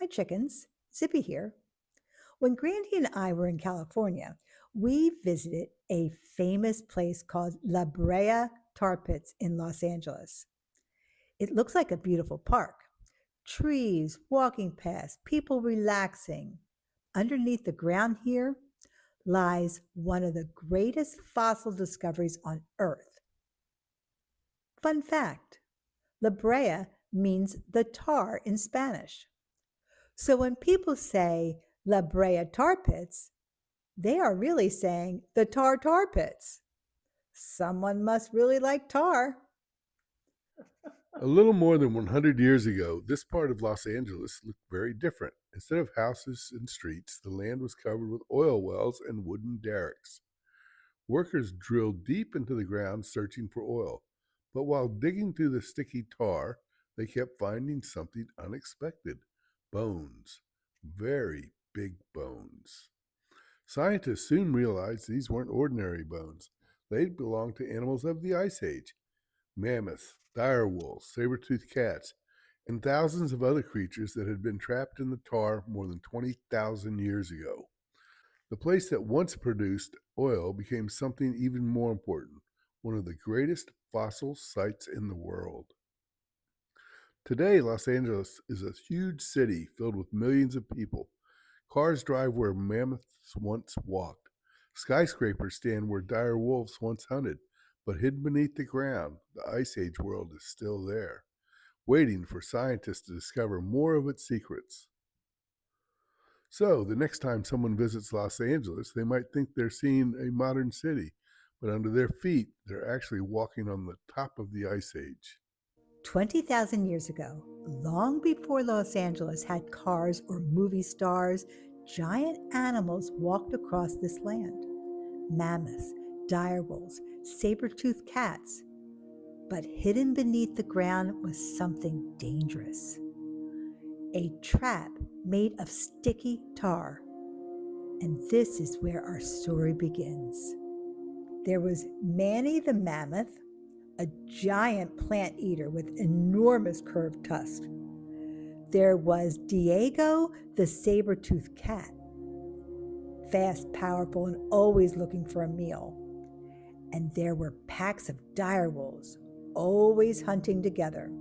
chickens. Zippy here. When Grandy and I were in California, we visited a famous place called La Brea Tar Pits in Los Angeles. It looks like a beautiful park. Trees, walking paths, people relaxing. Underneath the ground here lies one of the greatest fossil discoveries on Earth. Fun fact: La Brea means the tar in Spanish. So when people say La Brea Tar Pits, they are really saying the tar pits. Someone must really like tar. A little more than 100 years ago, this part of Los Angeles looked very different. Instead of houses and streets, the land was covered with oil wells and wooden derricks. Workers drilled deep into the ground searching for oil, but while digging through the sticky tar, they kept finding something unexpected: bones, very big bones. Scientists soon realized these weren't ordinary bones. They belonged to animals of the Ice Age: mammoths, direwolves, saber-toothed cats, and thousands of other creatures that had been trapped in the tar more than 20,000 years ago. The place that once produced oil became something even more important: one of the greatest fossil sites in the world. Today, Los Angeles is a huge city filled with millions of people. Cars drive where mammoths once walked. Skyscrapers stand where dire wolves once hunted. But hidden beneath the ground, the Ice Age world is still there, waiting for scientists to discover more of its secrets. So, the next time someone visits Los Angeles, they might think they're seeing a modern city, but under their feet, they're actually walking on the top of the Ice Age. 20,000 years ago, long before Los Angeles had cars or movie stars, giant animals walked across this land: mammoths, direwolves, saber-toothed cats. But hidden beneath the ground was something dangerous: a trap made of sticky tar. And this is where our story begins. There was Manny the mammoth, a giant plant eater with enormous curved tusks. There was Diego the saber-toothed cat, fast, powerful, and always looking for a meal. And there were packs of direwolves, always hunting together.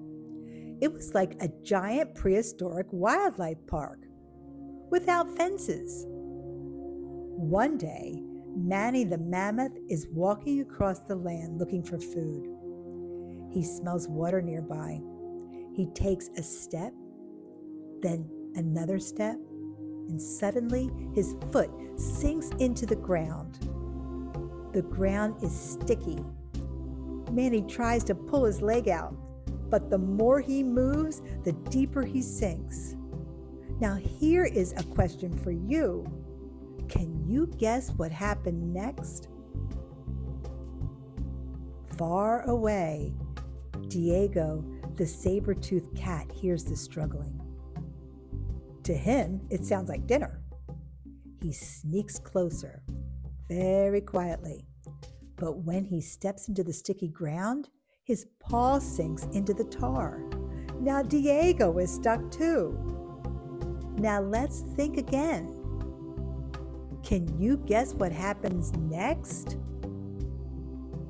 It was like a giant prehistoric wildlife park without fences. One day, Manny the mammoth is walking across the land looking for food. He smells water nearby. He takes a step, then another step, and suddenly his foot sinks into the ground. The ground is sticky. Manny tries to pull his leg out, but the more he moves, the deeper he sinks. Now, here is a question for you. Can you guess what happened next? Far away, Diego, the saber-toothed cat, hears the struggling. To him, it sounds like dinner. He sneaks closer, very quietly. But when he steps into the sticky ground, his paw sinks into the tar. Now Diego is stuck too. Now let's think again. Can you guess what happens next?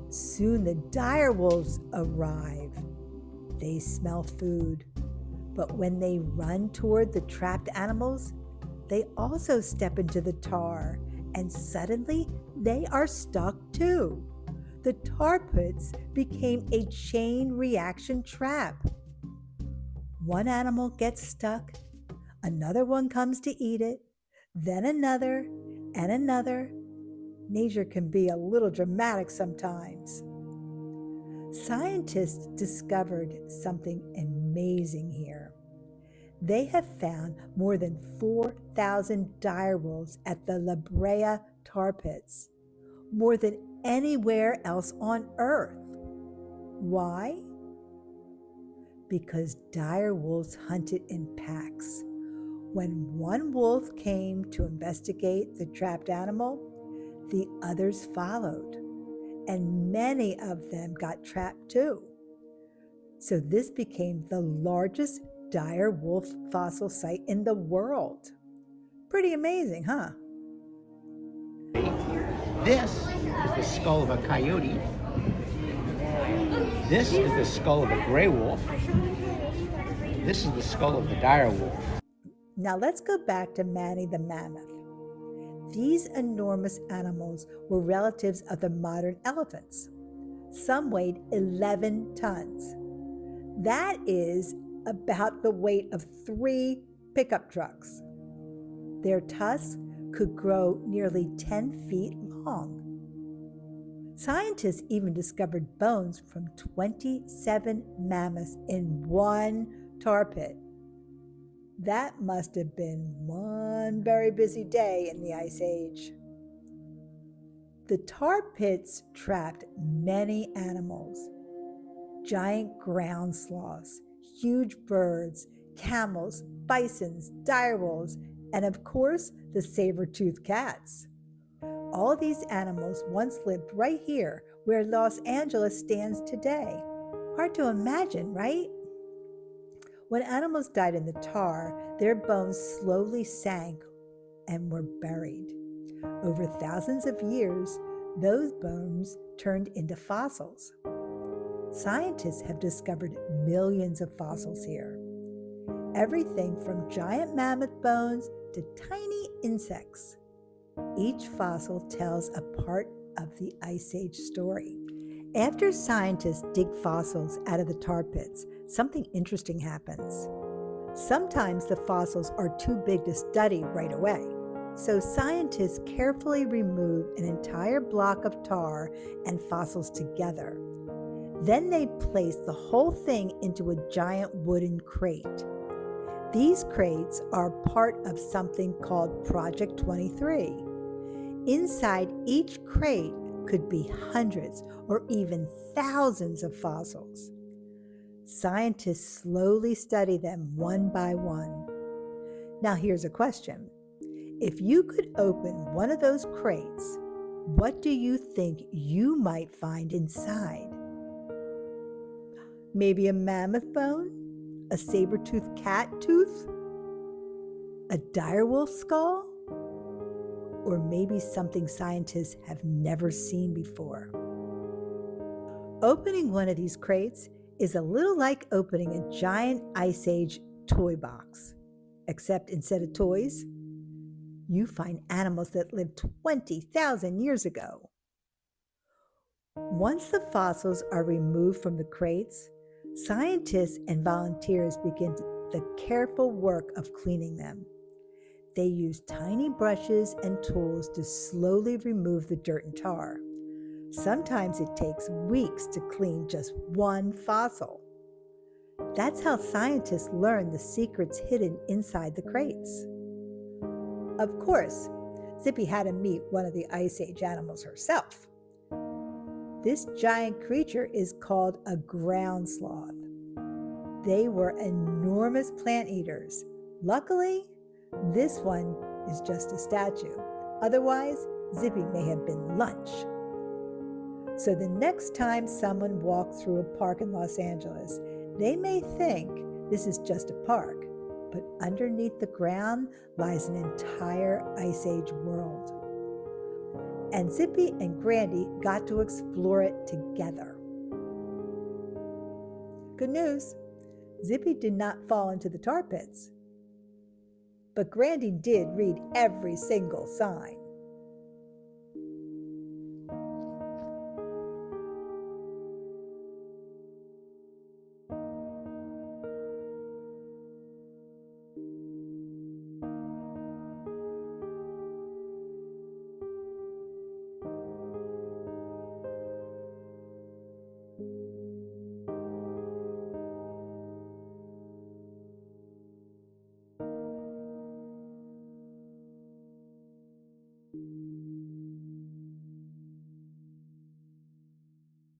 Soon the direwolves arrive. They smell food. But when they run toward the trapped animals, they also step into the tar, and suddenly they are stuck too. The tar pits became a chain reaction trap. One animal gets stuck, another one comes to eat it, then another and another. Nature can be a little dramatic sometimes. Scientists discovered something amazing here. They have found more than 4,000 direwolves at the La Brea tar pits, more than anywhere else on Earth. Why? Because direwolves hunted in packs. When one wolf came to investigate the trapped animal, the others followed, and many of them got trapped too. So this became the largest dire wolf fossil site in the world. Pretty amazing, huh? This is the skull of a coyote. This is the skull of a gray wolf. This is the skull of the dire wolf. Now let's go back to Manny the mammoth. These enormous animals were relatives of the modern elephants. Some weighed 11 tons. That is about the weight of 3 pickup trucks. Their tusks could grow nearly 10 feet long. Scientists even discovered bones from 27 mammoths in one tar pit. That must have been one very busy day in the Ice Age. The tar pits trapped many animals: giant ground sloths, huge birds, camels, bisons, direwolves, and of course, the saber-toothed cats. All these animals once lived right here where Los Angeles stands today. Hard to imagine, right? When animals died in the tar, their bones slowly sank and were buried. Over thousands of years, those bones turned into fossils. Scientists have discovered millions of fossils here. Everything from giant mammoth bones to tiny insects. Each fossil tells a part of the Ice Age story. After scientists dig fossils out of the tar pits, something interesting happens. Sometimes the fossils are too big to study right away, so scientists carefully remove an entire block of tar and fossils together. Then they place the whole thing into a giant wooden crate. These crates are part of something called Project 23. Inside each crate could be hundreds or even thousands of fossils. Scientists slowly study them one by one. Now here's a question. If you could open one of those crates, what do you think you might find inside? Maybe a mammoth bone? A saber-toothed cat tooth? A direwolf skull? Or maybe something scientists have never seen before. Opening one of these crates is a little like opening a giant Ice Age toy box, except instead of toys, you find animals that lived 20,000 years ago. Once the fossils are removed from the crates, scientists and volunteers begin the careful work of cleaning them. They use tiny brushes and tools to slowly remove the dirt and tar. Sometimes it takes weeks to clean just one fossil. That's how scientists learn the secrets hidden inside the crates. Of course, Zippy had to meet one of the Ice Age animals herself. This giant creature is called a ground sloth. They were enormous plant eaters. Luckily, this one is just a statue. Otherwise, Zippy may have been lunch. So the next time someone walks through a park in Los Angeles, they may think this is just a park, but underneath the ground lies an entire Ice Age world. And Zippy and Grandy got to explore it together. Good news, Zippy did not fall into the tar pits. But Grandy did read every single sign.